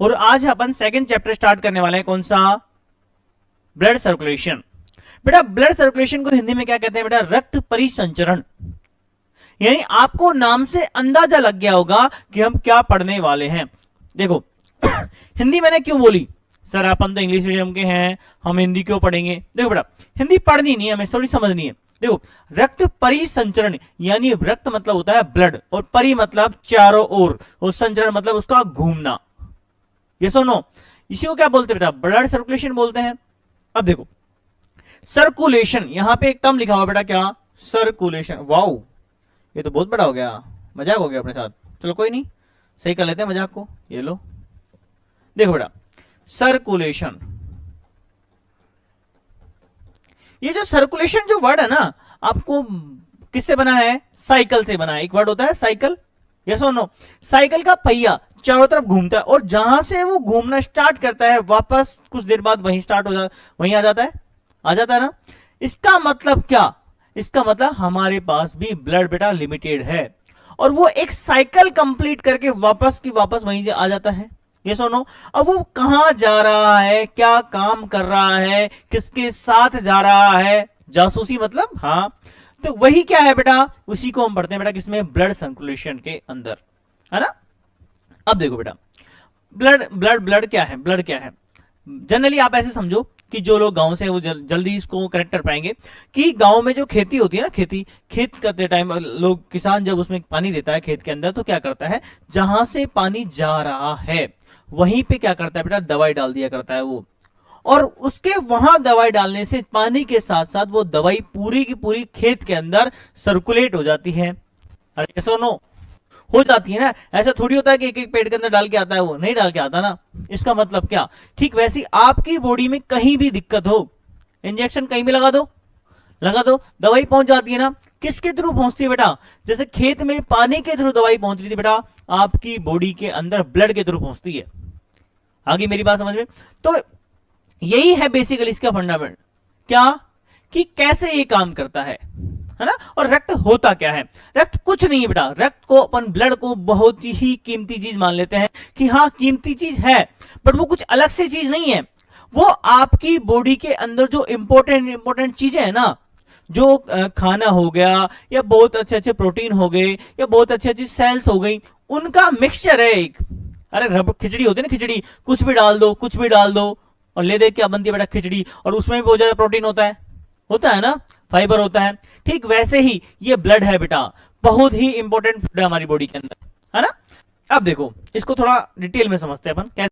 और आज अपन second chapter start करने वाले हैं, कौन सा? Blood circulation. बेटा ब्लड सर्कुलेशन को हिंदी में क्या कहते हैं बेटा? रक्त परिसंचरण। यानी आपको नाम से अंदाजा लग गया होगा कि हम क्या पढ़ने वाले हैं। देखो हिंदी मैंने क्यों बोली? सर अपन तो इंग्लिश मीडियम के हैं, हम हिंदी क्यों पढ़ेंगे? देखो बेटा हिंदी पढ़नी नहीं है, हमें थोड़ी समझनी है। देखो रक्त परिसंचरण यानी रक्त मतलब होता है ब्लड, और परि मतलब चारों ओर, और संचरण मतलब उसका घूमना। ये सुनो, इसी को क्या बोलते हैं बेटा? ब्लड सर्कुलेशन बोलते हैं। अब देखो सर्कुलेशन, यहां पे एक टर्म लिखा हुआ बेटा, क्या? सर्कुलेशन। वाओ ये तो बहुत बड़ा हो गया, मजाक हो गया अपने साथ। चलो कोई नहीं, सही कर लेते हैं मजाक को। ये लो देखो बेटा सर्कुलेशन, ये जो सर्कुलेशन जो वर्ड है ना, आपको किससे बना है? साइकिल से बना है। एक वर्ड होता है साइकिल, यस और नो? साइकिल का पहिया चारों तरफ घूमता है, और जहां से वो घूमना स्टार्ट करता है वापस कुछ देर बाद वहीं स्टार्ट हो जाता, वहीं आ जाता है ना। इसका मतलब क्या? इसका मतलब हमारे पास भी ब्लड बेटा लिमिटेड है, और वो एक साइकिल कंप्लीट करके वापस की वापस वहीं से आ जाता है। ये सुनो, अब वो कहां जा रहा है, क्या काम कर रहा है, किसके साथ जा रहा है? जासूसी मतलब, हाँ। तो वही क्या है बेटा? उसी को हम पढ़ते हैं बेटा किसमें? ब्लड सर्कुलेशन के अंदर, है ना। अब देखो बेटा ब्लड क्या है? ब्लड क्या है? जनरली आप ऐसे समझो कि जो लोग गांव से वो जल्दी इसको करेक्ट कर पाएंगे कि गांव में जो खेती होती है ना, खेत करते टाइम लोग, किसान जब उसमें पानी देता है खेत के अंदर, तो क्या करता है? जहां से पानी जा रहा है वहीं पे क्या करता है बेटा? दवाई डाल दिया करता है वो, और उसके वहां दवाई डालने से पानी के साथ साथ वो दवाई पूरी की पूरी खेत के अंदर सर्कुलेट हो जाती है। अरे ऐसा नो हो जाती है ना, ऐसा थोड़ी होता है कि एक एक पेड़ के अंदर डाल के आता है, वो नहीं डाल के आता ना। इसका मतलब क्या? ठीक वैसी आपकी बॉडी में कहीं भी दिक्कत हो, इंजेक्शन कहीं भी लगा दो, दवाई पहुंच जाती है ना। किसके थ्रू पहुंचती है बेटा? जैसे खेत में पानी के थ्रू दवाई पहुंच रही थी बेटा, आपकी बॉडी के अंदर ब्लड के थ्रू पहुंचती है। आगे मेरी बात समझ में? तो यही है बेसिकली इसका फंडामेंट, क्या कि कैसे ये काम करता है ना। और रक्त होता क्या है? रक्त कुछ नहीं है बेटा, रक्त को अपन ब्लड को बहुत ही कीमती चीज मान लेते हैं कि हाँ कीमती चीज है, बट वो कुछ अलग से चीज नहीं है। वो आपकी बॉडी के अंदर जो इंपॉर्टेंट चीजें है ना, जो खाना हो गया, या बहुत अच्छे अच्छे प्रोटीन हो गए, या बहुत अच्छी अच्छी सेल्स हो गई, उनका मिक्सचर है एक। अरे खिचड़ी होती है ना, खिचड़ी कुछ भी डाल दो और ले दे क्या बनती है बेटा? खिचड़ी। और उसमें भी बहुत ज्यादा प्रोटीन होता है ना, फाइबर होता है। ठीक वैसे ही ये ब्लड है बेटा, बहुत ही इंपॉर्टेंट फूड है हमारी बॉडी के अंदर, है ना। अब देखो इसको थोड़ा डिटेल में समझते हैं अपन कैसे।